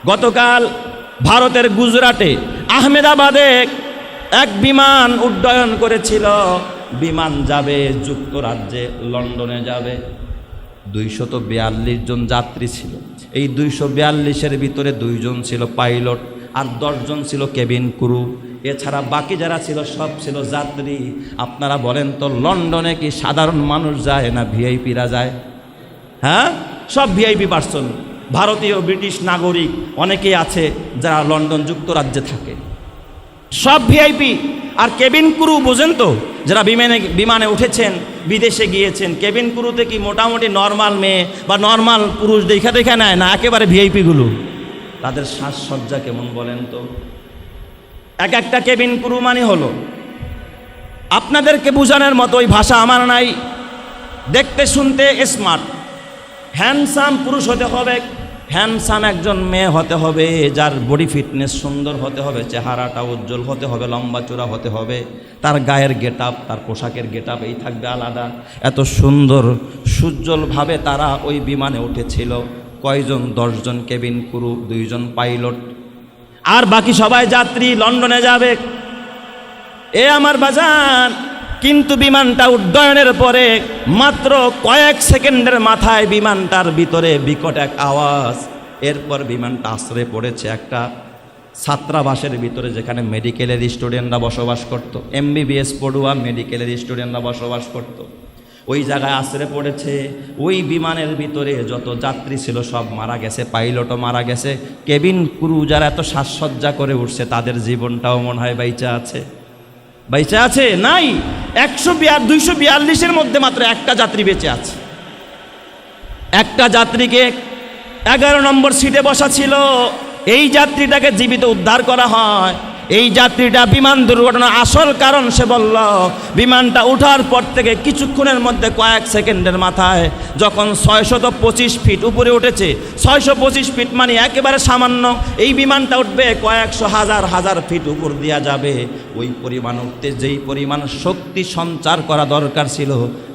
গতকাল ভারতের গুজরাটে আহমেদাবাদে এক বিমান উড্ডয়ন করেছিল। বিমান যাবে যুক্তরাজ্যে, লন্ডনে যাবে। 242 জন যাত্রী ছিল। এই 242-এর ভিতরে 2 জন ছিল পাইলট আর 10 জন ছিল কেবিন ক্রু। এছাড়া বাকি যারা ছিল সব ছিল যাত্রী। আপনারা বলেন তো লন্ডনে কি সাধারণ মানুষ যায় না ভিআইপিরা যায়? হ্যাঁ, সব ভিআইপি পার্সন, ভারতীয় ব্রিটিশ নাগরিক অনেকেই আছে যারা লন্ডন যুক্তরাজ্যে থাকে, সব ভিআইপি। আর কেবিন ক্রু বোঝেন তো, যারা বিমানে উঠেছেন বিদেশে গিয়েছেন, কেবিন ক্রুতে কি মোটামুটি নর্মাল মেয়ে বা নর্মাল পুরুষ দেখা নেয় না, একেবারে ভিআইপিগুলো। তাদের সাজসজ্জা কেমন বলেন তো? এক একটা কেবিন ক্রু মানে হলো, আপনাদেরকে বোঝানোর মতো ওই ভাষা আমার নাই। দেখতে শুনতে স্মার্ট, হ্যান্ডসাম পুরুষ হতে হবে, হ্যান্ডসাম একজন মেয়ে হতে হবে, যার বডি ফিটনেস সুন্দর হতে হবে, চেহারাটা উজ্জ্বল হতে হবে, লম্বা চূড়া হতে হবে, তার গায়ের গেট আপ, তার পোশাকের গেট আপ এই থাকবে আলাদা। এত সুন্দর সুজ্জ্বলভাবে তারা ওই বিমানে উঠেছিল। কয়জন? 10 জন কেবিন ক্রু, 2 জন পাইলট, আর বাকি সবাই যাত্রী লন্ডনে যাবে। এ আমার বাজান, কিন্তু বিমানটা উড্ডয়নের পরে মাত্র কয়েক সেকেন্ডের মাথায় বিমানটার ভিতরে বিকট এক আওয়াজ। এরপর বিমানটা আশ্রয় পড়েছে একটা ছাত্রাবাসের ভিতরে, যেখানে মেডিকেলের স্টুডেন্টরা বসবাস করত, MBBS পড়ুয়া মেডিকেলের স্টুডেন্টরা বসবাস করত। ওই জায়গায় আশ্রয় পড়েছে। ওই বিমানের ভিতরে যত যাত্রী ছিল সব মারা গেছে, পাইলটও মারা গেছে। কেবিন ক্রু যারা এত সাজসজ্জা করে উঠছে তাদের জীবনটাও মনে হয় বাইচা আছে। বাইচা আছে? নাই। 242-এর মধ্যে মাত্র একটা যাত্রী বেঁচে আছে। একটা যাত্রীকে 11 নম্বর সিটে বসা ছিল। এই যাত্রীটাকে জীবিত উদ্ধার করা হয়। এই যাত্রীটা বিমান দুর্ঘটনা আসল কারণ সে বলল, বিমানটা ওঠার পর থেকে কিছুক্ষণের মধ্যে কয়েক সেকেন্ডের মাথায় যখন 625 ফিট উপরে উঠেছে, 625 ফিট মানে একেবারে সামান্য, এই বিমানটা উঠবে কয়েকশো হাজার ফিট উপর দেওয়া যাবে। ওই পরিমাণ উঠতে যেই পরিমাণ শক্তি সঞ্চার করা দরকার ছিল,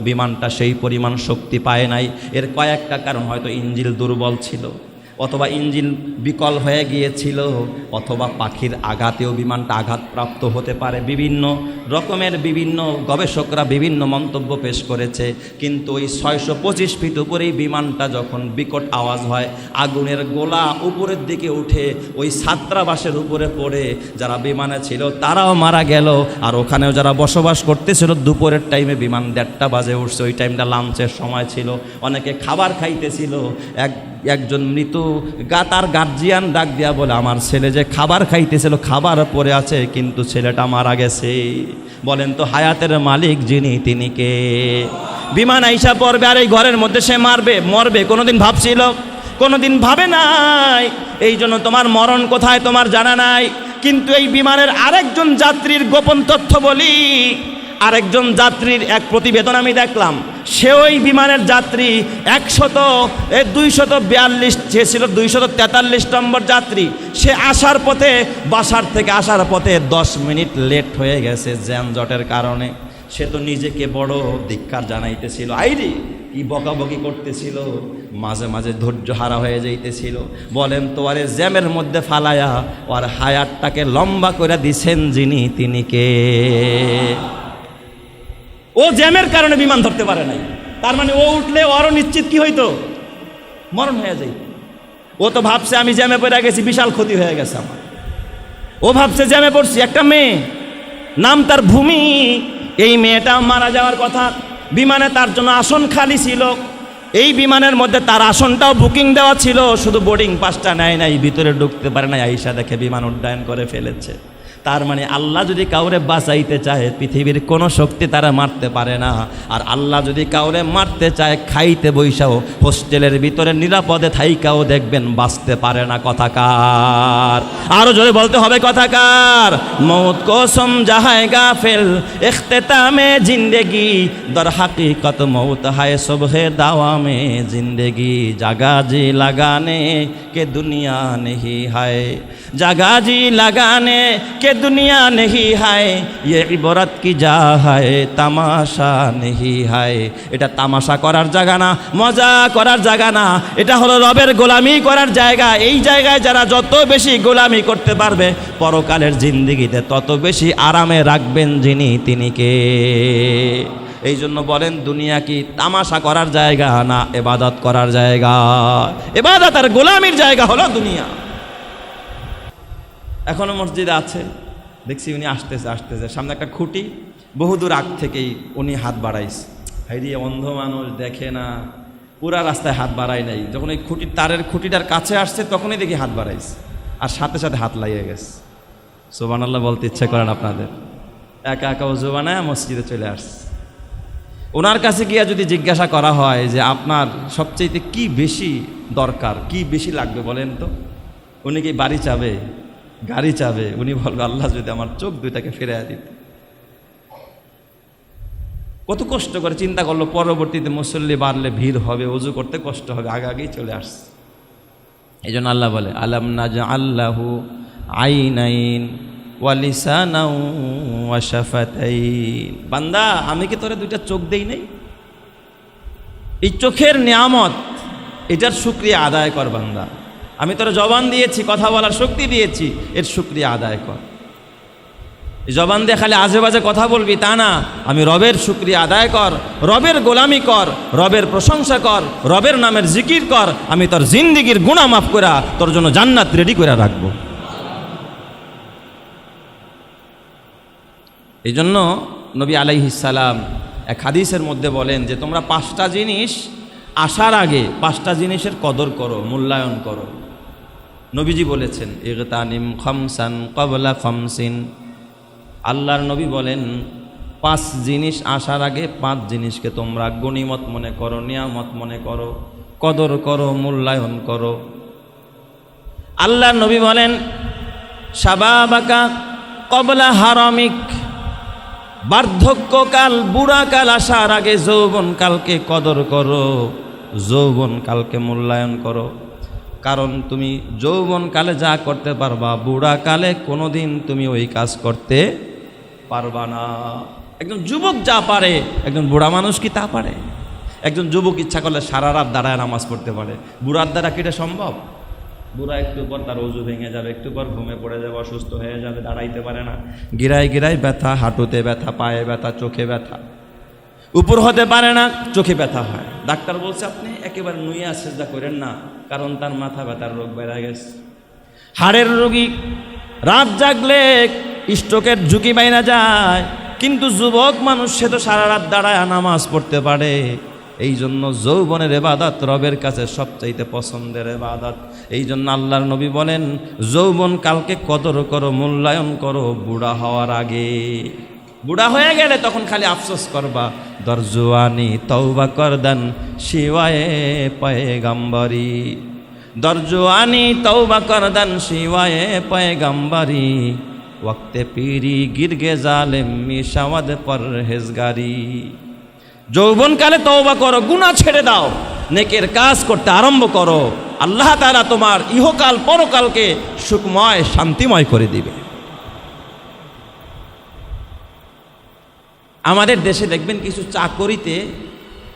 বিমানটা সেই পরিমাণ শক্তি পায় নাই। এর কয়েকটা কারণ, হয়তো ইঞ্জিন দুর্বল ছিল, অথবা ইঞ্জিন বিকল হয়ে গিয়েছিল, অথবা পাখির আঘাতেও বিমানটা আঘাতপ্রাপ্ত হতে পারে। বিভিন্ন রকমের বিভিন্ন গবেষকরা বিভিন্ন মন্তব্য পেশ করেছে। কিন্তু ওই 625 ফিট উপরেই বিমানটা যখন বিকট আওয়াজ হয়, আগুনের গোলা উপরের দিকে উঠে ওই ছাত্রাবাসের উপরে পড়ে যারা বিমানে ছিল তারাও মারা গেল। আর ওখানেও যারা বসবাস করতেছিল, দুপুরের টাইমে বিমান 1:30 বাজে উঠছে, ওই টাইমটা লাঞ্চের সময় ছিল, অনেকে খাবার খাইতেছিল। একজন মৃত তার গার্জিয়ান ডাক দিয়া বলে, আমার ছেলে যে খাবার খাইতেছিল, খাবার পরে আছে, কিন্তু ছেলেটা মারা গেছে। বলেন তো হায়াতের মালিক যিনি, তিনি কে? বিমান আইসা পড়বে আর এই ঘরের মধ্যে সে মরবে কোনোদিন ভাবছিল? কোনোদিন ভাবে নাই। এই জন্য তোমার মরণ কোথায় তোমার জানা নাই। কিন্তু এই বিমানের আরেকজন যাত্রীর গোপন তথ্য বলি। আরেকজন যাত্রীর এক প্রতিবেদন আমি দেখলাম, সে ওই বিমানের যাত্রী 242, সে ছিল 243 নম্বর যাত্রী। সে আসার পথে, বাসার থেকে আসার পথে 10 মিনিট লেট হয়ে গেছে যানজটের কারণে। সে তো নিজেকে বড় ধিক্কার জানাইতেছিল, আইরে কি বকাবকি করতেছিল, মাঝে মাঝে ধৈর্য হারা হয়ে যাইতেছিল। বলেন তো, আরে জ্যামের মধ্যে ফালায়া আর হায়াতটাকে লম্বা করে দিছেন যিনি, তিনি কে? ও জ্যামের কারণে বিমান ধরতে পারে নাই, তার মানে ও উঠলে আরও নিশ্চিত কি হইতো? মরণ হয়ে যাই। ও তো ভাবছে আমি জ্যামে পড়ে গেছি, বিশাল ক্ষতি হয়ে গেছে আমার। ও ভাবছে জ্যামে পড়ছি। একটা মেয়ে, নাম তার ভূমি, এই মেয়েটা মারা যাওয়ার কথা। বিমানে তার জন্য আসন খালি ছিল। এই বিমানের মধ্যে তার আসনটাও বুকিং দেওয়া ছিল, শুধু বোর্ডিং পাসটা নেয় নাই, ভিতরে ঢুকতে পারে না। আইসা দেখে বিমান উড্ডয়ন করে ফেলেছে। তার মানে আল্লাহ যদি কাউরে বাঁচাইতে চায়, পৃথিবীর কোনো শক্তি তারা মারতে পারে না। আর আল্লাহ যদি কাউরে মারতে চায়, খাইতে বৈশাও হোস্টেলের ভিতরে নিরাপদে থাইকাও দেখবেন বাঁচতে পারে না। কথাকার? আরো জোরে বলতে হবে কথাকার? মৌত কো সমঝায় গাফিল ইখতিতামে জিন্দেগি, দর হাকিকত মৌত হায় সুবহে দাওয়ামে জিন্দেগি, জাগা জি লাগানে কে দুনিয়া নেহি হায়, জাগা জি লাগানে কে दुनिया नहीं है ये इबरत की जा है তামাশা नहीं है। এটা তামাশা করার জায়গা না, মজা করার জায়গা না, এটা হলো রবের গোলামি করার জায়গা। এই জায়গায় যারা যত বেশি গোলামি করতে পারবে পরকালের জিন্দেগিতে তত বেশি আরামে রাখবেন যিনি, তিনি কে? এই জন্য বলেন দুনিয়া কি তামাশা করার জায়গা না ইবাদত করার জায়গা? ইবাদত আর গোলামির জায়গা হলো দুনিয়া। এখনো মসজিদে আছে, দেখছি উনি আসতেছে সামনে একটা খুঁটি, বহুদূর আগ থেকেই উনি হাত বাড়াইছে। হাইরে অন্ধ মানুষ দেখে না, পুরা রাস্তায় হাত বাড়ায় নাই। যখন এই তারের খুঁটিটার কাছে আসছে তখনই দেখি হাত বাড়াইছে, আর সাথে সাথে হাত লাগিয়ে গেছে। সুবহানাল্লাহ বলতে ইচ্ছে করেন আপনাদের? একা একা ওযু বানায় মসজিদে চলে আসছে। ওনার কাছে গিয়ে যদি জিজ্ঞাসা করা হয় যে আপনার সবচেয়ে কি বেশি দরকার, কি বেশি লাগবে বলেন তো, উনি কি বাড়ি চাবে, গাড়ি চাবে? উনি বলবে আল্লাহ যদি আমার চোখ দুইটাকে ফিরিয়ে দিত। কত কষ্ট করে চিন্তা করলো, পরবর্তীতে মুসল্লি বাড়লে ভিড় হবে, ওযু করতে কষ্ট হবে, আগেই চলে আসছে। এই জন্য আল্লাহ বলে আলাম নাজআল্লাহু আইনাইন ওয়া লিসানাও ওয়া শাফাতাইন। বান্দা আমি কি তোরে দুইটা চোখ দেই নাই? এই চোখের নিয়ামত, এটার শুকরিয়া আদায় কর বান্দা। আমি তোরে জবান দিয়েছি, কথা বলার শক্তি দিয়েছি, এর শুকরিয়া আদায় কর। জবান দিয়ে খালি আজে বাজে কথা বলবি তা না, আমি রবের শুকরিয়া আদায় কর, রবের গোলামি কর, রবের প্রশংসা কর, রবের নামের জিকির কর। আমি তোর জিন্দেগির গুনাহ মাফ করে তোর জন্য জান্নাত রেডি করে রাখবো। এই জন্য নবী আলাইহিস সালাম এক হাদিসের মধ্যে বলেন যে তোমরা 5টা জিনিস আসার আগে 5টা জিনিসের কদর করো, মূল্যায়ন করো। নবীজি বলেছেন ইগতানিম খামসান ক্বাবলা খামসিন। আল্লাহর নবী বলেন 5 জিনিস আসার আগে 5 জিনিসকে তোমরা গনিমত মনে করো, নিয়ামত মনে করো, কদর করো, মূল্যায়ন করো। আল্লাহর নবী বলেন শাবাবাকা ক্বাবলা হারামিক। বার্ধক্যকাল, বুড়াকাল আসার আগে যৌবনকালকে কদর করো, যৌবনকালকে মূল্যায়ন করো। কারণ তুমি যৌবনকালে যা করতে পারবা বুড়াকালে কোনোদিন তুমি ওই কাজ করতে পারবা না। একজন যুবক যা পারে একজন বুড়া মানুষ কি তা পারে? একজন যুবক ইচ্ছা করলে সারা রাত দাঁড়ায় নামাজ পড়তে পারে, বুড়ার দ্বারা কি এটা সম্ভব? বুড়া একটু পর তার ওযু ভেঙে যাবে, একটু পর ঘুমে পড়ে যাবে, অসুস্থ হয়ে যাবে, দাঁড়াইতে পারে না, গিরায় গিরায় ব্যথা, হাঁটুতে ব্যথা, পায়ে ব্যথা, চোখে ব্যথা, উপর হতে পারে না, চোখে ব্যথা হয়। ডাক্তার বলছে আপনি একেবারে নুইয়া সেজদা করেন না, কারণ তার মাথা ব্যথার রোগ বেড়ে গেছে। হাড়ের রোগী রাত জাগলে স্ট্রোকের ঝুঁকি বাইনা যায়, কিন্তু যুবক মানুষ সে তো সারা রাত দাঁড়ায় নামাজ পড়তে পারে। এই জন্য যৌবনের ইবাদত রবের কাছে সবচাইতে পছন্দের ইবাদত। এই জন্য আল্লাহর নবী বলেন যৌবন কালকে কদর করো, মূল্যায়ন করো বুড়া হওয়ার আগে। বুড়া হয়ে গেলে তখন খালি আফসোস করবা, দরজওয়ানি তওবা করদান শিওয়ায়ে পয়গম্বরি, দরজওয়ানি তওবা করদান শিওয়ায়ে পয়গম্বরি, ওয়াক্তে পীরি গিরগে জালেম মিশাওয়াদ পরহেজগারি। যৌবনকালে তওবা করো, গুনাহ ছেড়ে দাও, নেকের কাজ করতে আরম্ভ করো। আল্লাহ তাআলা তোমার ইহকাল পরকালকে সুখময় শান্তিময় করে দিবে। আমাদের দেশে দেখবেন কিছু চাকরিতে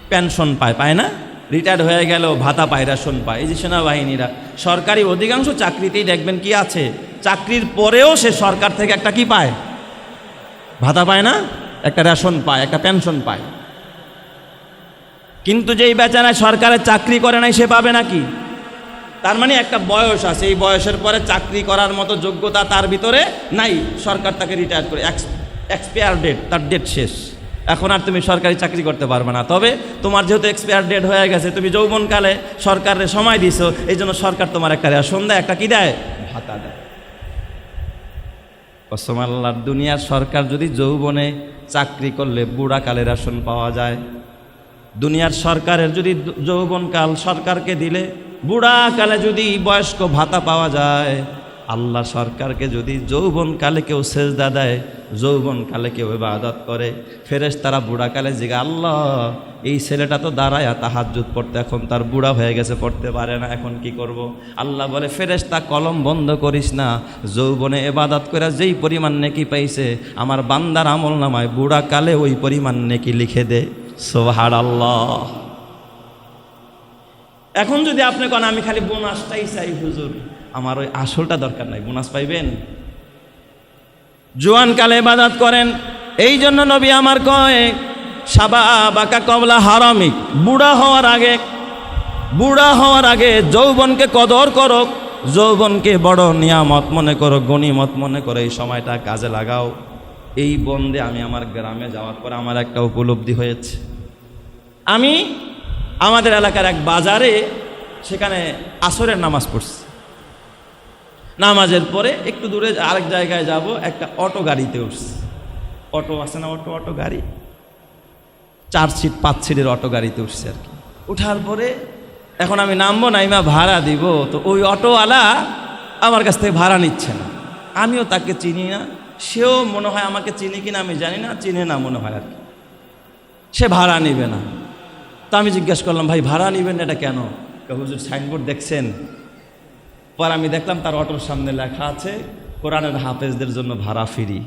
পেনশন পায় না, রিটায়ার্ড হয়ে গেল ভাতা পায়, রেশন পায়। এই যে সেনাবাহিনীরা, সরকারি অধিকাংশ চাকরিতেই দেখবেন কি আছে, চাকরির পরেও সে সরকার থেকে একটা কি পায়, ভাতা পায় না, একটা রেশন পায়, একটা পেনশন পায়। কিন্তু যেই বেচারা সরকারের চাকরি করে নাই সে পাবে নাকি? তার মানে একটা বয়স আছে, এই বয়সের পরে চাকরি করার মতো যোগ্যতা তার ভিতরে নাই, সরকার তাকে রিটায়ার করে, এক্সপায়ার ডেট, তার ডেট শেষ, এখন আর তুমি সরকারি চাকরি করতে পারবে না। তবে তোমার যেহেতু এক্সপায়ার ডেট হয়ে গেছে, তুমি যৌবনকালে সরকারের সময় দিছো, এই জন্য সরকার তোমার একটা রেশন দেয়, একটা কি দেয়, ভাতা দেয়। কসম আল্লাহর, দুনিয়ার সরকার যদি যৌবনে চাকরি করলে বুড়াকালে রেশন পাওয়া যায়, দুনিয়ার সরকারের যদি যৌবনকাল সরকারকে দিলে বুড়াকালে যদি বয়স্ক ভাতা পাওয়া যায়, আল্লাহ সরকারকে যদি যৌবনকালে কেউ সেজদা দেয়, যৌবনকালে কেউ ইবাদত করে, ফেরেশতারা বুড়াকালে জিজ্ঞাসা, আল্লাহ এই ছেলেটা তো দাঁড়ায় তাহাজ্জুদ পড়তে, এখন তার বুড়া হয়ে গেছে, পড়তে পারে না, এখন কি করব? আল্লাহ বলে, ফেরেশতা কলম বন্ধ করিস না, যৌবনে ইবাদত করে যেই পরিমাণ নেকি পাইছে আমার বান্দার আমলনামায় বুড়াকালে ওই পরিমাণ নেকি লিখে দে। সুবহানাল্লাহ। এখন যদি আপনি কোন আমি খালি বোনাসটাই চাই হুজুর, আমার ওই আসলটা দরকার নাই, বোনাস পাইবেন? জোয়ানকালে ইবাদত করেন। এই জন্য নবী আমার কয়, শাবাবাকা কবলা হারামিক, বুড়া হওয়ার আগে যৌবনকে কদর করো, যৌবনকে বড় নিয়ামত মনে করো, গনিমত মনে করো, এই সময়টা কাজে লাগাও। এই বন্দে আমি আমার গ্রামে যাওয়ার পর আমার একটা উপলব্ধি হয়েছে। আমি আমাদের এলাকার এক বাজারে সেখানে আসরের নামাজ পড়ছি। নামাজের পরে একটু দূরে আরেক জায়গায় যাব, একটা অটো গাড়িতে উঠছি। অটো আছে না, অটো গাড়ি, 4 সিট 5 সিটের অটো গাড়িতে উঠছি আর কি। উঠার পরে এখন আমি নামবো, নাইমা ভাড়া দিব, তো ওই অটোওয়ালা আমার কাছ থেকে ভাড়া নিচ্ছে না। আমিও তাকে চিনি না, সেও মনে হয় আমাকে চিনি কিনা আমি জানি না, চিনে না মনে হয় আর কি। সে ভাড়া নিবে না। তো আমি জিজ্ঞেস করলাম, ভাই ভাড়া নিবেন না, এটা কেন? হুজুর সাইনবোর্ড দেখছেন? পর আমি দেখলাম তার অটোর সামনে লেখা আছে, কোরআনের হাফেজদের জন্য ভাড়া ফ্রি।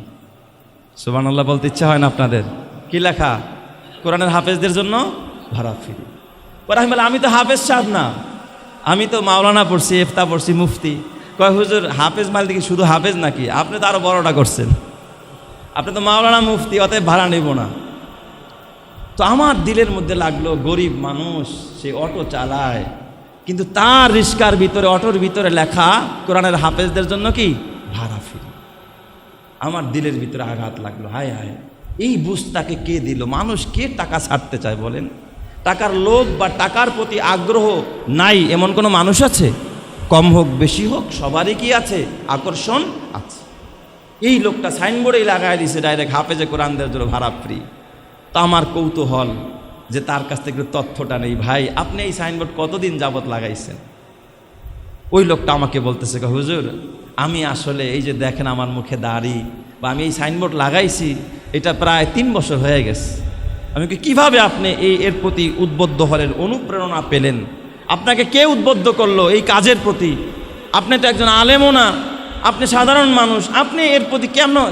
সুবহানাল্লাহ বলতে ইচ্ছা হয় না আপনাদের? কি লেখা? কোরআনের হাফেজদের জন্য ভাড়া ফ্রি। পরে আমি বললাম, আমি তো হাফেজ সাহেব না, আমি তো মাওলানা পড়ছি, ইফতা পড়ছি, মুফতি। কয় হুজুর হাফেজ মাল দেখি শুধু হাফেজ নাকি? আপনি তো আরো বড়টা করছেন, আপনি তো মাওলানা মুফতি, অতএব ভাড়া নেব না। তো আমার দিলের মধ্যে লাগলো, গরিব মানুষ, সে অটো চালায়, কিন্তু তার রিস্কার ভিতরে, অটোর ভিতরে লেখা কোরআনের হাফেজদের জন্য কি ভাড়া ফ্রি। আমার দিলের ভিতরে আঘাত লাগলো, হায় হায়, এই বুঝটাকে কে দিল? মানুষ কে টাকা ছাড়তে চায় বলেন? টাকার লোভ বা টাকার প্রতি আগ্রহ নাই এমন কোনো মানুষ আছে? কম হোক বেশি হোক সবারই কি আছে? আকর্ষণ আছে। এই লোকটা সাইনবোর্ডেই লাগাই দিছে ডাইরেক্ট হাফেজে কোরআনদের জন্য ভাড়া ফ্রি। তো আমার কৌতূহল যে তার কাছ থেকে তথ্যটা নেই। ভাই আপনি এই সাইনবোর্ড কতদিন যাবত লাগাইছেন? ওই লোকটা আমাকে বলতেছে, হুজুর আমি আসলে এই যে দেখেন আমার মুখে দাড়ি, বা আমি এই সাইনবোর্ড লাগাইছি এটা প্রায় 3 বছর হয়ে গেছে। আমি কিভাবে আপনি এর প্রতি উদ্বুদ্ধ হলেন, অনুপ্রেরণা পেলেন? আপনাকে কে উদ্বুদ্ধ করলো এই কাজের প্রতি? আপনি তো একজন আলেমও না, আপনি সাধারণ মানুষ, আপনি এর প্রতি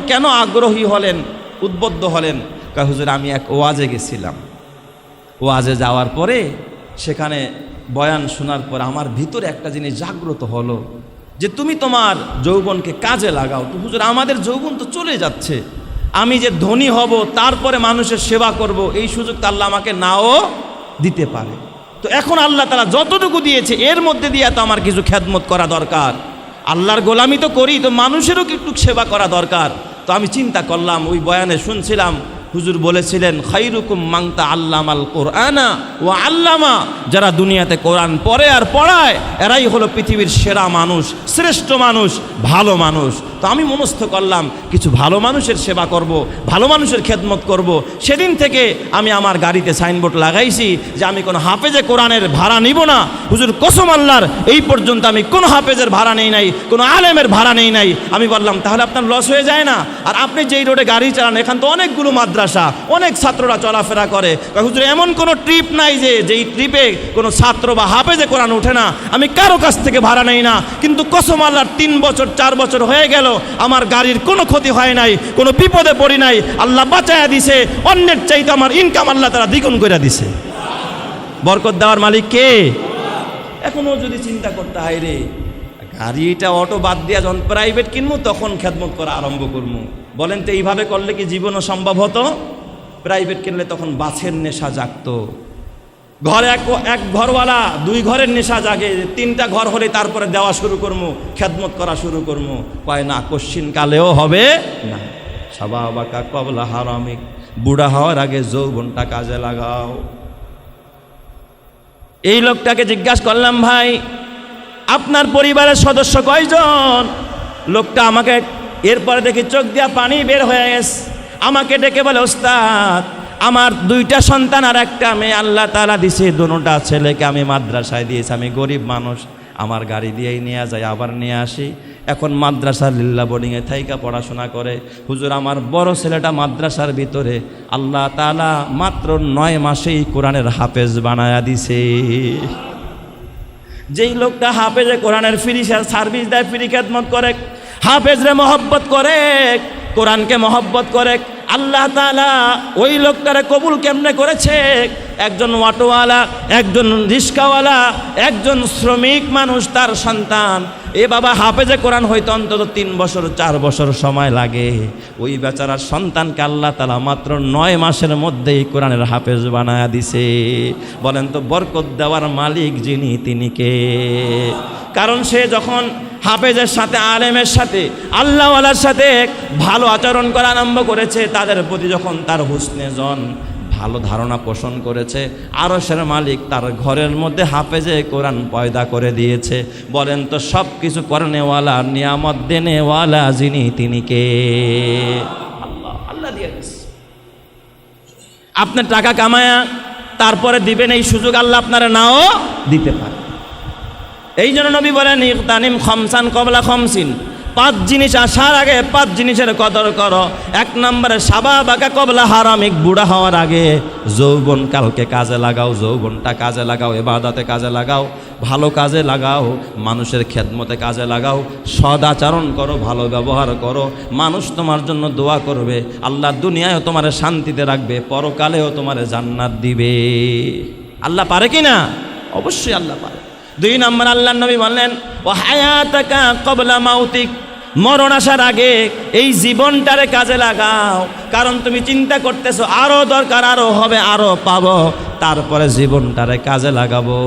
কেন আগ্রহী হলেন, উদ্বুদ্ধ হলেন? হুজুর আমি এক ওয়াজে গেছিলাম, ওয়াজে যাওয়ার পরে সেখানে বয়ান শোনার পর আমার ভিতরে একটা জিনিস জাগ্রত হলো যে তুমি তোমার যৌবনকে কাজে লাগাও। তো হুজুর আমাদের যৌবন তো চলে যাচ্ছে, আমি যে ধনী হব তারপরে মানুষের সেবা করব, এই সুযোগ তো আল্লাহ আমাকে নাও দিতে পারে। তো এখন আল্লাহ তাআলা যতটুকু দিয়েছে এর মধ্যে দিয়ে তো আমার কিছু খেদমত করা দরকার। আল্লাহর গোলামি তো করি, তো মানুষেরও একটু সেবা করা দরকার। তো আমি চিন্তা করলাম, ওই বয়ানে শুনছিলাম হুজুর বলেছিলেন, খাইরুকুম মান তাআল্লামাল কুরআনা ওয়া আল্লামা, যারা দুনিয়াতে কোরআন পড়ে আর পড়ায় এরাই হলো পৃথিবীর সেরা মানুষ, শ্রেষ্ঠ মানুষ, ভালো মানুষ। তো আমি মনস্থ করলাম কিছু ভালো মানুষের সেবা করব, ভালো মানুষের খেদমত করব। সেদিন থেকে আমি আমার গাড়িতে সাইনবোর্ড লাগাইছি যে আমি কোনো হাফেজে কোরআনের ভাড়া নিব না। হুজুর কসম আল্লাহর, এই পর্যন্ত আমি কোনো হাফেজের ভাড়া নেই নাই, কোনো আলেমের ভাড়া নেই নাই। আমি বললাম তাহলে আপনার লস হয়ে যায় না? আর আপনি যেই রোডে গাড়ি চালান এখান তো অনেকগুলো মাদ্রাসা, অনেক ছাত্ররা চলাফেরা করে। হুজুর এমন কোনো ট্রিপ নাই যেই ট্রিপে কোনো ছাত্র বা হাফেজে কোরআন ওঠে না। আমি কারো কাছ থেকে ভাড়া নেই না, কিন্তু কসম আল্লাহর 3 বছর 4 বছর হয়ে গেল আমার গাড়ির কোনো ক্ষতি হয় নাই, কোনো বিপদে পড়ি নাই। আল্লাহ বাঁচায়া দিছে, অন্যের চাইতে আমার ইনকাম আল্লাহ তারা দ্বিগুণ করে দিছে। বরকত দেওয়ার মালিক কে? এখনো যদি চিন্তা করতে হয় রে গাড়িটা অটো বাদ দিয়া যখন প্রাইভেট কিনবো তখন খেদমত করা আরম্ভ করবো, বলেন তো এইভাবে করলে কি জীবনও সম্ভব হতো? প্রাইভেট কিনলে তখন বাছের নেশা জাগতো, ঘরে এক ঘরওয়ালা 2 ঘরের নেশা জাগে, 3টা ঘর হলে তারপরে দেওয়া শুরু করবো, খেদমত করা শুরু করবো। কয় না, কোশ্চিন কালেও হবে না। শাবাবাকা কবলা হারামিক, বুড়া হওয়ার আগে যৌবনটা কাজে লাগাও। এই লোকটাকে জিজ্ঞাসা করলাম, ভাই আপনার পরিবারের সদস্য কয়জন? লোকটা আমাকে এরপরে দেখি চোখ দিয়া পানি বের হয়ে গেছে, আমাকে ডেকে বলে, ওস্তাদ আমার 2টা সন্তান আর একটা মেয়ে আল্লাহ তাআলা দিছে, দুটোটা ছেলেকে আমি মাদ্রাসায় দিয়েছি, আমি গরিব মানুষ, আমার গাড়ি দিয়েই নিয়ে যাই আবার নিয়ে আসি, এখন মাদ্রাসার লিল্লা বোর্ডিংয়ে থাইকা পড়াশোনা করে। হুজুর আমার বড় ছেলেটা মাদ্রাসার ভিতরে আল্লাহ তাআলা মাত্র 9 মাসেই কোরআনের হাফেজ বানায়া দিছে। যেই লোকটা হাফেজে কোরআনের ফ্রি সার্ভিস দেয়, ফ্রি খেদমত করে, হাফেজরে মহব্বত করে, কোরআনকে মহব্বত করে, আল্লাহ তাআলা ওই লোকটারে কবুল কেমনে করেছে? একজন অটোওয়ালা, একজন রিস্কাওয়ালা, একজন শ্রমিক মানুষ, তার সন্তান এ বাবা হাফেজে কোরআন হয়তো অন্তত 3 বছর 4 বছর সময় লাগে, ওই বেচারার সন্তানকে আল্লাহ তাআলা মাত্র 9 মাসের মধ্যেই কোরআনের হাফেজ বানায়া দিছে। বলেন তো বরকত দেওয়ার মালিক যিনি, তিনি কে? কারণ সে যখন হাফেজের সাথে, আলেমের সাথে, আল্লাহওয়ালার সাথে ভালো আচরণ করা আরম্ভ করেছে, তাদের প্রতি যখন তার হুসনে জন ভালো ধারণা পোষণ করেছে, আরশের মালিক তার ঘরের মধ্যে হাফেজে কোরআন পয়দা করে দিয়েছে। বলেন তো সব কিছু করনেওয়ালা, নিয়ামত দেনেওয়ালা যিনি, তিনি কে? আল্লাহ। আল্লাহ দিয়ে দিয়েছে। আপনার টাকা কামায়া তারপরে দিবেন, এই সুযোগ আল্লাহ আপনারা নাও দিতে পারে। এই জন্য নবী বলেন ইগতানিম খামসান কবলা খামসিন, 5 জিনিস আসার আগে 5 জিনিসের কদর করো। 1 নম্বরে শাবাবাকা কবলা হারামিক, বুড়া হওয়ার আগে যৌবন কালকে কাজে লাগাও, যৌবনটা কাজে লাগাও, ইবাদতে কাজে লাগাও, ভালো কাজে লাগাও, মানুষের খেদমতে কাজে লাগাও, সদাচরণ করো, ভালো ব্যবহার করো, মানুষ তোমার জন্য দোয়া করবে, আল্লাহ দুনিয়ায়ও তোমার শান্তিতে রাখবে, পরকালেও তোমার জান্নাত দিবে। আল্লাহ পারে কি না? অবশ্যই আল্লাহ পারে। 2 নম্বর আল্লাহর নবী বললেন ও হায়াতাকা কবলা মাউতিক, মরণ আসার আগে এই জীবনটারে কাজে লাগাও। কারণ তুমি চিন্তা করতেছো আরও দরকার, আরও হবে, আরও পাবো, তারপরে জীবনটারে কাজে লাগাবো।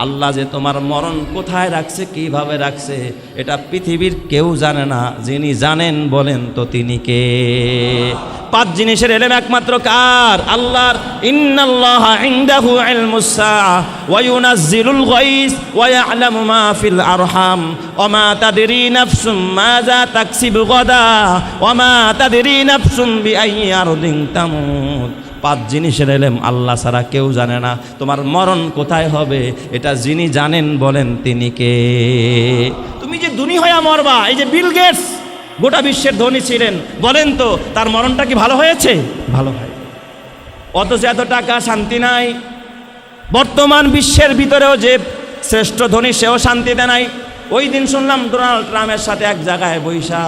আল্লাহ যে তোমার মরণ কোথায় রাখছে, কিভাবে রাখছে, এটা পৃথিবীর কেউ জানে না। যিনি জানেন বলেন তো তিনি কে? 5 জিনিসের এলেম একমাত্র কার? আল্লাহর। ইন্নাল্লাহা ইনদাহু ইলমুস সাআ ওয়া ইউনাজ্জিলুল গায়স ওয়া ইয়ালামু মা ফিল আরহাম ওয়া মা তাদরি নাফসুম মাযা তাকসিবু গাদা ওয়া মা তাদরি নাফসুম বিআইয়ি আরদিন তামুত। 5 জিনিসের এলেম আল্লাহ ছাড়া কেউ জানে না। তোমার মরণ কোথায় হবে এটা যিনি জানেন বলেন তিনি কে? তুমি যে ধনী হয়ে মরবা, এই যে বিল গেটস গোটা বিশ্বের ধনী ছিলেন, বলেন তো তার মরণটা কি ভালো হয়েছে? ভালো হয়। অথচ এত টাকা, শান্তি নাই। বর্তমান বিশ্বের ভিতরেও যে শ্রেষ্ঠ ধনী সেও শান্তিতে নাই। ওই দিন শুনলাম ডোনাল্ড ট্রাম্পের সাথে এক জায়গায় বৈশা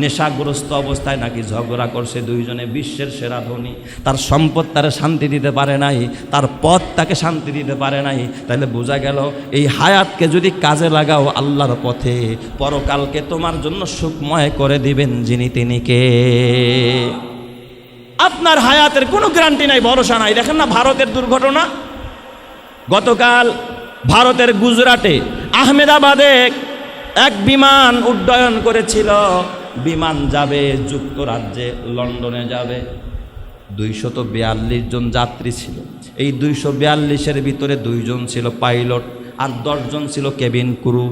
নেশাগ্রস্ত অবস্থায় নাকি ঝগড়া করছে দুইজনে। বিশ্বের সেরা ধনী, তার সম্পদ তারে শান্তি দিতে পারে নাই, তার পথ তাকে শান্তি দিতে পারে নাই। তাহলে বোঝা গেল এই হায়াতকে যদি কাজে লাগাও আল্লাহর পথে, পরকালকে তোমার জন্য সুখময় করে দিবেন যিনি, তিনি কে? আপনার হায়াতের কোনো গ্যারান্টি নাই, ভরসা নাই। দেখেন না ভারতের দুর্ঘটনা, গতকাল ভারতের গুজরাটে আহমেদাবাদে এক বিমান উড্ডয়ন করেছিল। বিমান যাবে যুক্তরাজ্যে, লন্ডনে যাবে। 242 জন যাত্রী ছিল। এই 242-এর ভিতরে 2 জন ছিল পাইলট আর 10 জন ছিল কেবিন ক্রু।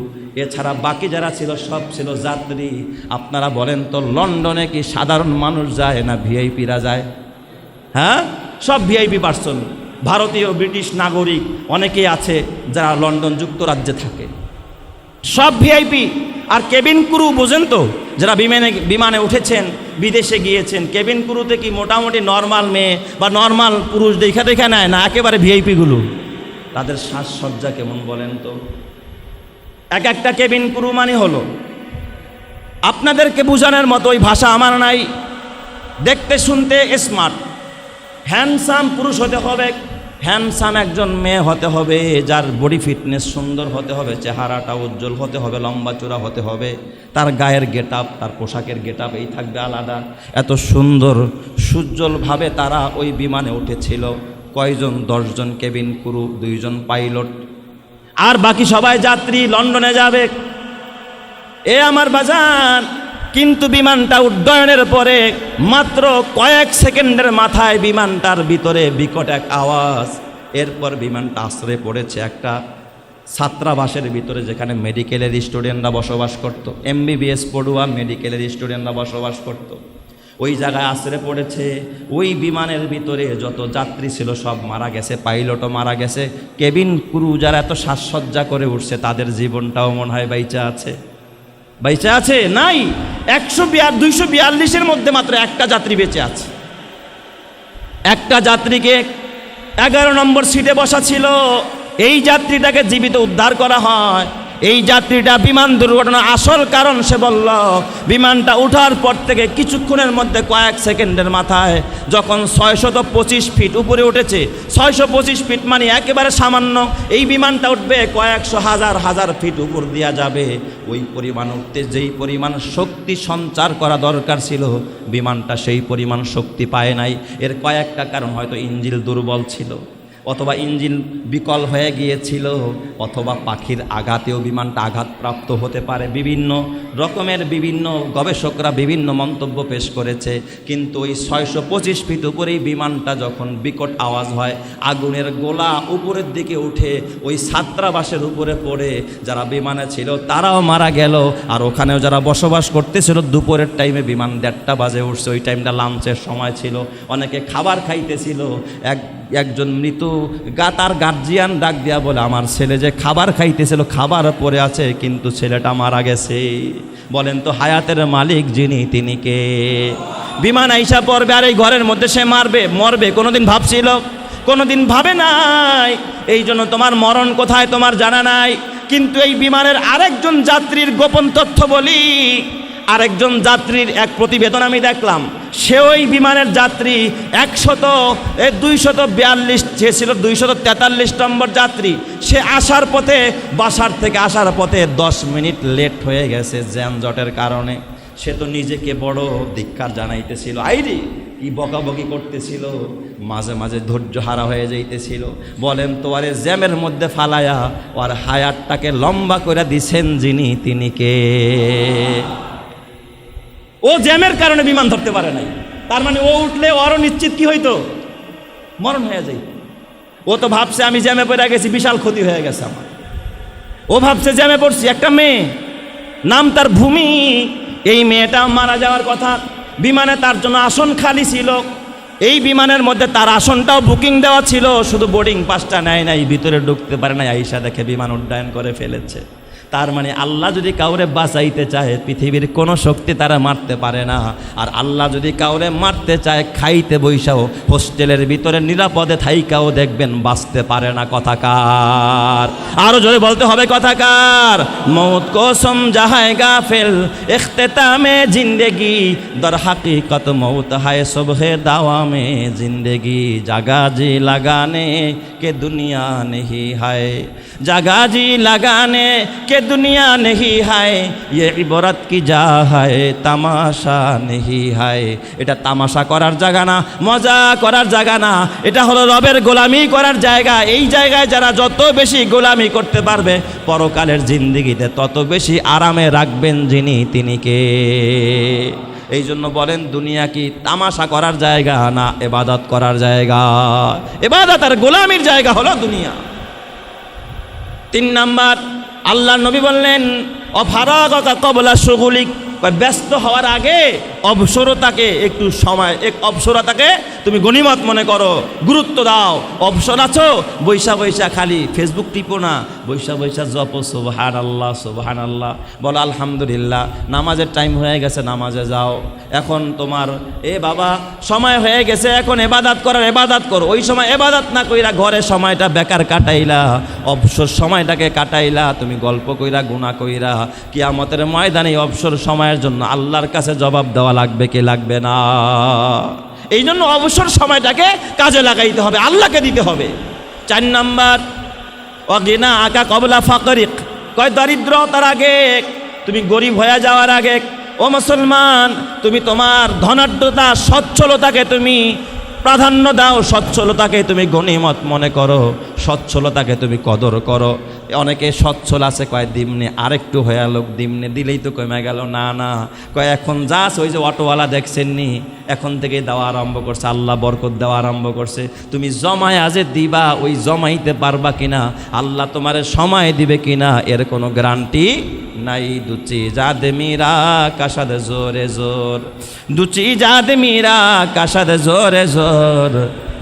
এছাড়া বাকি যারা ছিল সব ছিল যাত্রী। আপনারা বলেন তো লন্ডনে কি সাধারণ মানুষ যায় না ভিআইপিরা যায়? হ্যাঁ, সব ভিআইপি পার্সন, ভারতীয় ব্রিটিশ নাগরিক অনেকেই আছে যারা লন্ডন যুক্তরাজ্যে থাকে, সব ভিআইপি। আর কেবিন ক্রু বোঝেন তো, যারা বিমানে উঠেছেন, বিদেশে গিয়েছেন, কেবিন ক্রুতে কি মোটামুটি নর্মাল মেয়ে বা নর্মাল পুরুষ দেখা নেয় না, একেবারে ভিআইপিগুলো। তাদের সাজসজ্জা কেমন বলেন তো? এক একটা কেবিন ক্রু মানে হলো, আপনাদেরকে বোঝানোর মতো ওই ভাষা আমার নাই। দেখতে শুনতে স্মার্ট, হ্যান্ডসাম পুরুষ হতে হবে, হ্যান্ডসাম একজন মেয়ে হতে হবে, যার বডি ফিটনেস সুন্দর হতে হবে, চেহারাটা উজ্জ্বল হতে হবে, লম্বা চূড়া হতে হবে, তার গায়ের গেট আপ, তার পোশাকের গেট আপ এই থাকবে আলাদা। এত সুন্দর সুজ্জ্বলভাবে তারা ওই বিমানে উঠেছিল। কয়জন? 10 জন কেবিন ক্রু, 2 জন পাইলট, আর বাকি সবাই যাত্রী লন্ডনে যাবে। এ আমার বাজান, কিন্তু বিমানটা উড্ডয়নের পরে মাত্র কয়েক সেকেন্ডের মাথায় বিমানটার ভিতরে বিকট এক আওয়াজ। এরপর বিমানটা আশ্রে পড়েছে একটা ছাত্রাবাসের ভিতরে, যেখানে মেডিকেলের স্টুডেন্টরা বসবাস করত, MBBS পড়ুয়া মেডিকেলের স্টুডেন্টরা বসবাস করত। ওই জায়গায় আশ্রে পড়েছে। ওই বিমানের ভিতরে যত যাত্রী ছিল সব মারা গেছে, পাইলটও মারা গেছে। কেবিন ক্রু যারা এত সাজসজ্জা করে উঠছে তাদের জীবনটাও মনে হয় বাইচা আছে। বেঁচে আছে? নাই। 242-এর মধ্যে মাত্র একটা যাত্রী বেঁচে আছে। একটা যাত্রীকে 11 নম্বর সিটে বসা ছিল, এই যাত্রীটাকে জীবিত উদ্ধার করা হয়। এই যাত্রীটা বিমান দুর্ঘটনা আসল কারণ সে বলল, বিমানটা ওঠার পর থেকে কিছুক্ষণের মধ্যে কয়েক সেকেন্ডের মাথায় যখন 625 ফিট উপরে উঠেছে, 625 ফিট মানে একেবারে সামান্য, এই বিমানটা উঠবে কয়েকশো হাজার ফিট উপর দেওয়া যাবে, ওই পরিমাণ উঠতে যেই পরিমাণ শক্তি সঞ্চার করা দরকার ছিল বিমানটা সেই পরিমাণ শক্তি পায় নাই। এর কয়েকটা কারণ, হয়তো ইঞ্জিন দুর্বল ছিল, অথবা ইঞ্জিন বিকল হয়ে গিয়েছিল, অথবা পাখির আঘাতেও বিমানটা আঘাতপ্রাপ্ত হতে পারে। বিভিন্ন রকমের বিভিন্ন গবেষকরা বিভিন্ন মন্তব্য পেশ করেছে। কিন্তু ওই 625 ফিট উপরেই বিমানটা যখন বিকট আওয়াজ হয়, আগুনের গোলা উপরের দিকে উঠে ওই ছাত্রাবাসের উপরে পড়ে যারা বিমানে ছিল তারাও মারা গেল। আর ওখানেও যারা বসবাস করতেছিল, দুপুরের টাইমে বিমান 1:30 বাজে উঠছে, ওই টাইমটা লাঞ্চের সময় ছিল, অনেকে খাবার খাইতেছিল। একজন মৃত তার গার্জিয়ান ডাক দিয়া বলে, আমার ছেলে যে খাবার খাইতেছিল খাবার পরে আছে, কিন্তু ছেলেটা মারা গেছে। বলেন তো হায়াতের মালিক যিনি, তিনি কে? বিমান আইসা পড়বে আর এই ঘরের মধ্যে সে মরবে কোনোদিন ভাবছিল? কোনোদিন ভাবে নাই। এই জন্য তোমার মরণ কোথায় তোমার জানা নাই। কিন্তু এই বিমানের আরেকজন যাত্রীর গোপন তথ্য বলি। আরেকজন যাত্রীর এক প্রতিবেদন আমি দেখলাম, সে ওই বিমানের যাত্রী 242, সে ছিল 243 নম্বর যাত্রী। সে আসার পথে, বাসার থেকে আসার পথে 10 মিনিট লেট হয়ে গেছে যানজটের কারণে। সে তো নিজেকে বড় ধিক্কার জানাইতেছিল, আইরে কি বকাবকি করতেছিল, মাঝে মাঝে ধৈর্য হারা হয়ে যাইতেছিল। বলেন তো, আরে জ্যামের মধ্যে ফালায়া ওর হায়াতটাকে লম্বা করে দিছেন যিনি, তিনি কে? ও জ্যামের কারণে বিমান ধরতে পারে নাই, তার মানে ও উঠলে আরও নিশ্চিত কি হইতো? মরণ হয়ে যাই। ও তো ভাবছে আমি জ্যামে পড়ে গেছি, বিশাল ক্ষতি হয়ে গেছে আমার। ও ভাবছে জ্যামে পড়ছি। একটা মেয়ে, নাম তার ভূমি, এই মেয়েটা মারা যাওয়ার কথা। বিমানে তার জন্য আসন খালি ছিল, এই বিমানের মধ্যে তার আসনটাও বুকিং দেওয়া ছিল, শুধু বোর্ডিং পাসটা নেয় নাই, ভিতরে ঢুকতে পারে নাই। আইসা দেখে বিমান উড্ডয়ন করে ফেলেছে। তার মানে আল্লাহ যদি কাউরে বাঁচাইতে চায়, পৃথিবীর কোনো শক্তি তারা মারতে পারে না। আর আল্লাহ যদি কাউরে মারতে চায়, খাইতে বৈশাও হোস্টেলের ভিতরে নিরাপদে থাইকাও দেখবেন বাঁচতে পারে না। কথাকার? আরো জোরে বলতে হবে কথাকার? মৌত কো সমঝায় গাফিল ইখতিতামে জিন্দেগি, দর হাকিকত মৌত হায় সুবহে দাওয়ামে জিন্দেগি, জাগা জি লাগানে কে দুনিয়া নেহি হায়, জাগা জি লাগানে কে দুনিয়া নেহি হায়, ये इबरत की जा है তামাশা নেহি হায়। এটা তামাশা করার জায়গা না, মজা করার জায়গা না, এটা হলো রবের গোলামি করার জায়গা। এই জায়গায় যারা যত বেশি গোলামি করতে পারবে, পরকালের জিন্দেগিতে তত বেশি আরামে রাখবেন যিনি, তিনি কে? এই জন্য বলেন, দুনিয়া কি তামাশা করার জায়গা না ইবাদত করার জায়গা? ইবাদত আর গোলামির জায়গা হলো দুনিয়া। 3 নাম্বার, আল্লাহ নবী বললেন, অফারাগকা কবলা শুগুলিক, ব্যস্ত হওয়ার আগে অবসরতাকে একটু সময়, অবসরতাকে তুমি গনিমত মনে করো, গুরুত্ব দাও। অবসর আছো, বৈশা বৈশা খালি ফেসবুক টিপো না, বৈশা বৈশা জপো সুবহানাল্লাহ সুবহানাল্লাহ, বলো আলহামদুলিল্লাহ। নামাজের টাইম হয়ে গেছে, নামাজে যাও। এখন তোমার বাবা সময় হয়ে গেছে, এখন এবাদত করার, এবাদত করো। ওই সময় এবাদত না কইরা ঘরে সময়টা বেকার কাটাইলা, অবসর সময়টাকে কাটাইলা তুমি গল্প কইরা, গুনাহ কইরা। কিয়ামতের ময়দানে অবসর সময়ের জন্য আল্লাহর কাছে জবাব দেওয়া লাগবে কি লাগবে না? এই জন্য অবসর সময়টাকে কাজে লাগাইতে হবে, আল্লাহকে দিতে হবে। 4 নাম্বার, অগিনা আকা কবলা ফাকরিক, কয় দরিদ্রতার আগে, তুমি গরিব হয়ে যাওয়ার আগে, ও মুসলমান, তুমি তোমার ধনাঢ্যতা, সচ্ছলতাকে তুমি প্রাধান্য দাও, সচ্ছলতাকে তুমি গনিমত মনে করো, সচ্ছলতাকে তুমি কদর করো। অনেকে সচ্ছল আছে, কয় দিমনে আরেকটু হয়ে লোক, দিমনে দিলেই তো কমে গেল। না না, কয় এখন যাস, ওই যে অটোওয়ালা দেখছেননি, এখন থেকে দেওয়া আরম্ভ করছে, আল্লাহ বরকত দেওয়া আরম্ভ করছে। তুমি জমায় আজে দিবা, ওই জমাইতে পারবা কিনা, আল্লাহ তোমারে সময় দিবে কিনা, এর কোনো গ্যারান্টি নাই। দুচি জাদ মীরা কাশাদ জোরে জোর, দুচি জাদ মীরা কাশাদ জোরে জোর,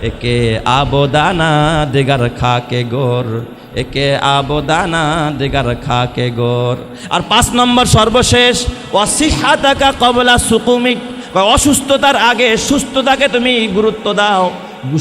একে আবদানা দিগার খাকে গোর, একে আবদানা দিগার খাকে গোর। আর 5 নম্বর সর্বশেষ, ওয়াসিহাতাকা ক্বাবলা সুকুমিক, অসুস্থতার আগে সুস্থতাকে তুমি গুরুত্ব দাও,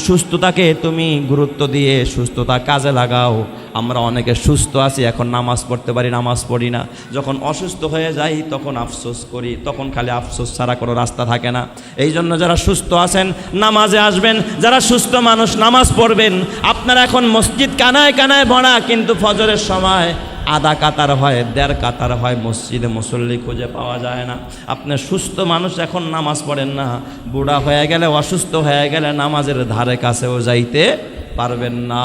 সুস্থতাকে তুমি গুরুত্ব দিয়ে সুস্থতা কাজে লাগাও। আমরা অনেকে সুস্থ আছি, এখন নামাজ পড়তে পারি, নামাজ পড়ি না। যখন অসুস্থ হয়ে যাই তখন আফসোস করি, তখন খালি আফসোস ছাড়া কোনো রাস্তা থাকে না। এই জন্য যারা সুস্থ আছেন নামাজে আসবেন, যারা সুস্থ মানুষ নামাজ পড়বেন। আপনারা এখন মসজিদ কানায় কানায় ভরা, কিন্তু ফজরের সময় আধা কাতার হয়, 1.5 কাতার হয়, মসজিদে মুসল্লি খুঁজে পাওয়া যায় না। আপনি সুস্থ মানুষ এখন নামাজ পড়েন না, বুড়া হয়ে গেলে, অসুস্থ হয়ে গেলে নামাজের ধারে কাছেও যাইতে পারবেন না।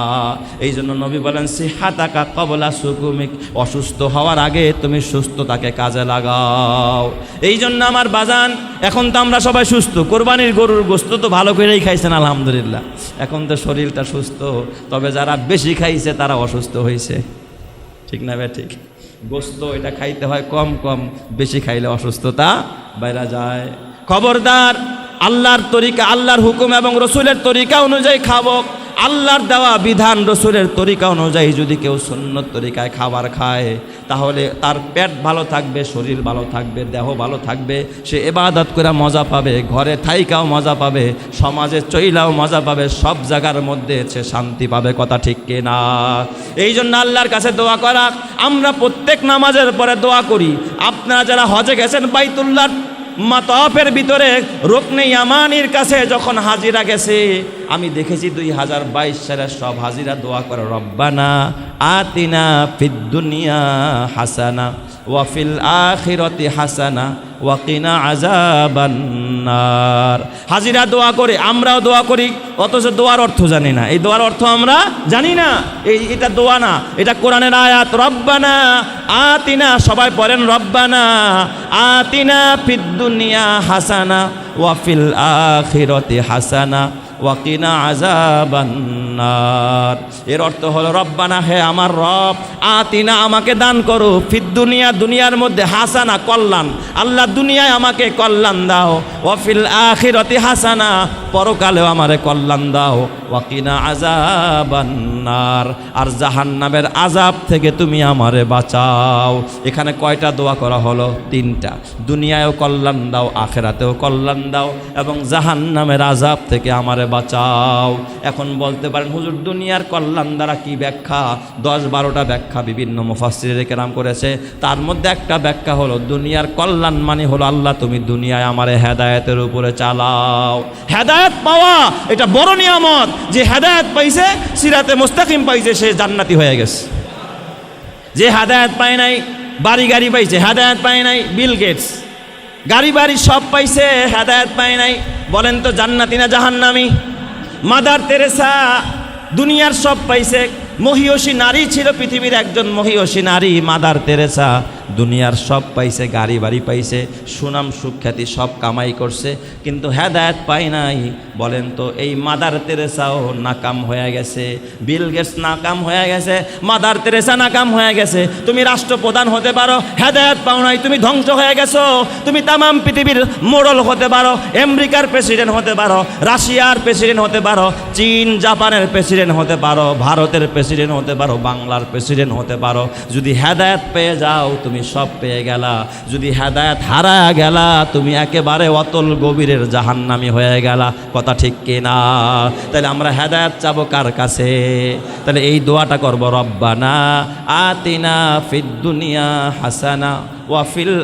এই জন্য নবী বলেন সিহাতাকা ক্বাবলা সুকুমিক, অসুস্থ হওয়ার আগে তুমি সুস্থতাকে কাজে লাগাও। এই জন্য আমার বাজান, এখন তো আমরা সবাই সুস্থ, কোরবানির গরুর গোশত তো ভালো করেই খাইছেন আলহামদুলিল্লাহ, এখন তো শরীরটা সুস্থ। তবে যারা বেশি খাইছে তারা অসুস্থ হয়েছে, ঠিক না ভাই? ঠিক, গোশত এটা খাইতে হয় কম কম, বেশি খাইলে অসুস্থতা বাইরে যায়। খবরদার, আল্লাহর তরিকা, আল্লাহর হুকুম এবং রসুলের তরিকা অনুযায়ী খাবো। আল্লাহর দেওয়া বিধান, রসুলের তরিকা অনুযায়ী যদি কেউ সুন্নত তরিকায় খাবার খায়, তাহলে তার পেট ভালো থাকবে, শরীর ভালো থাকবে, দেহ ভালো থাকবে, সে ইবাদত করে মজা পাবে, ঘরে থাইকাও মজা পাবে, সমাজে চইলাও মজা পাবে, সব জায়গার মধ্যে সে শান্তি পাবে। কথা ঠিক কিনা? এই জন্য আল্লাহর কাছে দোয়া করা, আমরা প্রত্যেক নামাজের পরে দোয়া করি। আপনারা যারা হজে গেছেন, বাইতুল্লাহ মাতাফের ভিতরে রুকনে ইয়ামানির কাছে যখন হাজিরা গেছে, আমি দেখেছি 2022 সালের সব হাজিরা দোয়া করে, রব্বানা আতিনা ফিদ দুনিয়া হাসানা ওয়া ফিল আখিরাতি হাসানা ওয়া কিনা আযাবান নার। হাজিরা দোয়া করে, আমরাও দোয়া করি, অথচ দোয়ার অর্থ জানি না। এই দোয়ার অর্থ আমরা জানি না, এটা দোয়া না, এটা কোরআনের আয়াত। রব্বানা আতিনা, সবাই পড়েন রব্বানা আতিনা ফিদ দুনিয়া হাসানা ওয়া ফিল আখিরাতি হাসানা ওয়া কিনা আযাবান নার। এর অর্থ হলো, রব্বানা, হে আমার রব, আতিনা, আমাকে দান করো, ফিদ দুনিয়া, দুনিয়ার মধ্যে, হাসানা, কল্যাণ, আল্লাহ দুনিয়ায় আমাকে কল্যাণ দাও, ওয়া ফিল আখিরাতি হাসানা, পরকালেও আমারে কল্যাণ দাও, ওয়া কিনা আযাবান নার, আর জাহান্নামের আযাব থেকে তুমি আমারে বাঁচাও। এখানে কয়টা দোয়া করা হলো? 3টা। দুনিয়ায়ও কল্যাণ দাও, আখিরাতেও কল্যাণ দাও, এবং জাহান্নামের আযাব থেকে আমারে বাঁচাও। এখন বলতে পারেন, হুজুর দুনিয়ার কল্যাণ দ্বারা কি ব্যাখ্যা? 10-12টা ব্যাখ্যা বিভিন্ন মুফাসসিরে কেরাম করেছে। তার মধ্যে একটা ব্যাখ্যা হলো, দুনিয়ার কল্যাণ মানে হলো, আল্লাহ তুমি দুনিয়ায় আমারে হেদায়েতের উপরে চালাও। হেদায়েত পাওয়া এটা বড় নিয়ামত। যে হেদায়েত পাইছে, সিরাতে মুস্তাকিম পাইছে, সে জান্নাতি হয়ে গেছে। যে হেদায়েত পায় নাই, বাড়ি গাড়ি পাইছে, হেদায়েত পায় নাই, বিল গেটস গাড়ি বাড়ি সব পাইছে, হেদায়েত পায় নাই, বলেন তো জান্নাতি না জাহান্নামী? মাদার তেরেসা দুনিয়ার সব পাইছে, মহিয়সী নারী ছিল, পৃথিবীর একজন মহিয়সী নারী মাদার তেরেসা, দুনিয়ার সব পাইছে, গাড়ি বাড়ি পাইছে, সুনাম সুখ্যাতি সব কামাই করছে, কিন্তু হেদায়েত পায় নাই। বলেন তো, এই মাদার তেরেসাও নাকাম হয়ে গেছে, বিল গেটস নাকাম হয়ে গেছে, মাদার তেরেসা নাকাম হয়ে গেছে। তুমি রাষ্ট্রপ্রধান হতে পারো, হেদায়েত পাও নাই, তুমি ধ্বংস হয়ে গেছো। তুমি তামাম পৃথিবীর মোড়ল হতে পারো, আমেরিকার প্রেসিডেন্ট হতে পারো, রাশিয়ার প্রেসিডেন্ট হতে পারো, চীন জাপানের প্রেসিডেন্ট হতে পারো, ভারতের প্রেসিডেন্ট হতে পারো, বাংলার প্রেসিডেন্ট হতে পারো। যদি হেদায়েত পেয়ে যাও, তুমি সব পেয়ে গেলা। যদি হেদায়েত হারায়া গেলা, তুমি একেবারে অতল গভীরের জাহান্নামী হয়ে গেলা। কথা ঠিক কিনা? তাহলে আমরা হেদায়েত চাবো কার কাছে? তাহলে এই দোয়াটা করব, রব্বানা আতিনা ফিদ দুনিয়া হাসানা ওয়া ফিল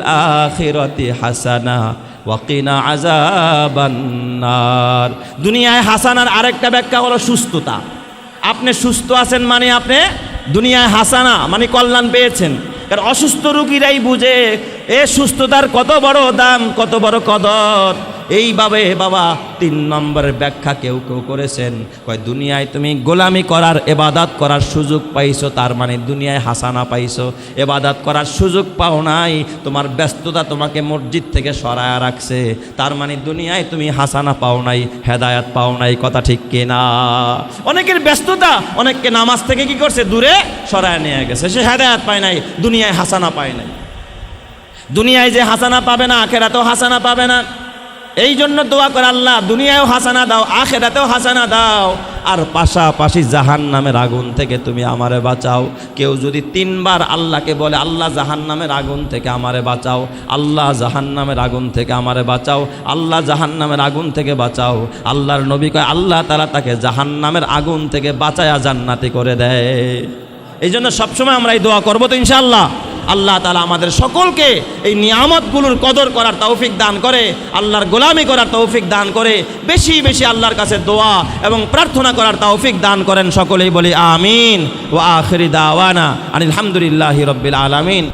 আখিরাতি হাসানা ওয়া কিনা আযাবান নার। দুনিয়ায় হাসানার আরেকটা ব্যাখ্যা হলো সুস্থতা। আপনি সুস্থ আছেন মানে আপনি দুনিয়ায় হাসানা মানে কল্যাণ পেয়েছেন। কারণ অসুস্থ রোগীরাই বুঝে এ সুস্থতার কত বড় দাম, কত বড় কদর। এইভাবে বাবা 3 নম্বরের ব্যাখ্যা কেউ কেউ করেছেন, কয় দুনিয়ায় তুমি গোলামি করার, ইবাদত করার সুযোগ পাইছো, তার মানে দুনিয়ায় হাসানা পাইছো। ইবাদত করার সুযোগ পাও নাই, তোমার ব্যস্ততা তোমাকে মসজিদ থেকে সরায়া রাখছে, তার মানে দুনিয়ায় তুমি হাসানা পাও নাই, হেদায়েত পাও নাই। কথা ঠিক কিনা? অনেকের ব্যস্ততা অনেককে নামাজ থেকে কি করছে, দূরে সরায়া নিয়ে গেছে, সে হেদায়েত পায় নাই, দুনিয়ায় হাসানা পায় নাই। দুনিয়ায় যে হাসানা পাবে না, আখিরাতেও হাসানা পাবে না। এই জন্য দোয়া করে, আল্লাহ দুনিয়ায়ও হাসানা দাও, আখিরাতেও হাসানা দাও, আর পাশাপাশি জাহান্নামের আগুন থেকে তুমি আমারে বাঁচাও। কেউ যদি 3 বার আল্লাহকে বলে, আল্লাহ জাহান্নামের আগুন থেকে আমারে বাঁচাও, আল্লাহ জাহান্নামের আগুন থেকে আমারে বাঁচাও, আল্লাহ জাহান্নামের আগুন থেকে বাঁচাও, আল্লাহর নবী কয় আল্লাহ তাআলা তাকে জাহান্নামের আগুন থেকে বাঁচায়া জান্নাতি করে দেয়। এই জন্য সবসময় আমরা এই দোয়া করবো তো ইনশাআল্লাহ। আল্লাহ তাআলা আমাদের সকলকে এই নিয়ামতগুলোর কদর করার তৌফিক দান করে, আল্লাহর গোলামি করার তৌফিক দান করে, বেশি বেশি আল্লাহর কাছে দোয়া এবং প্রার্থনা করার তৌফিক দান করেন। সকলেই বলি আমিন। ওয়া আখিরি দাওয়ানা আনিল হামদুলিল্লাহি রাব্বিল আলামিন।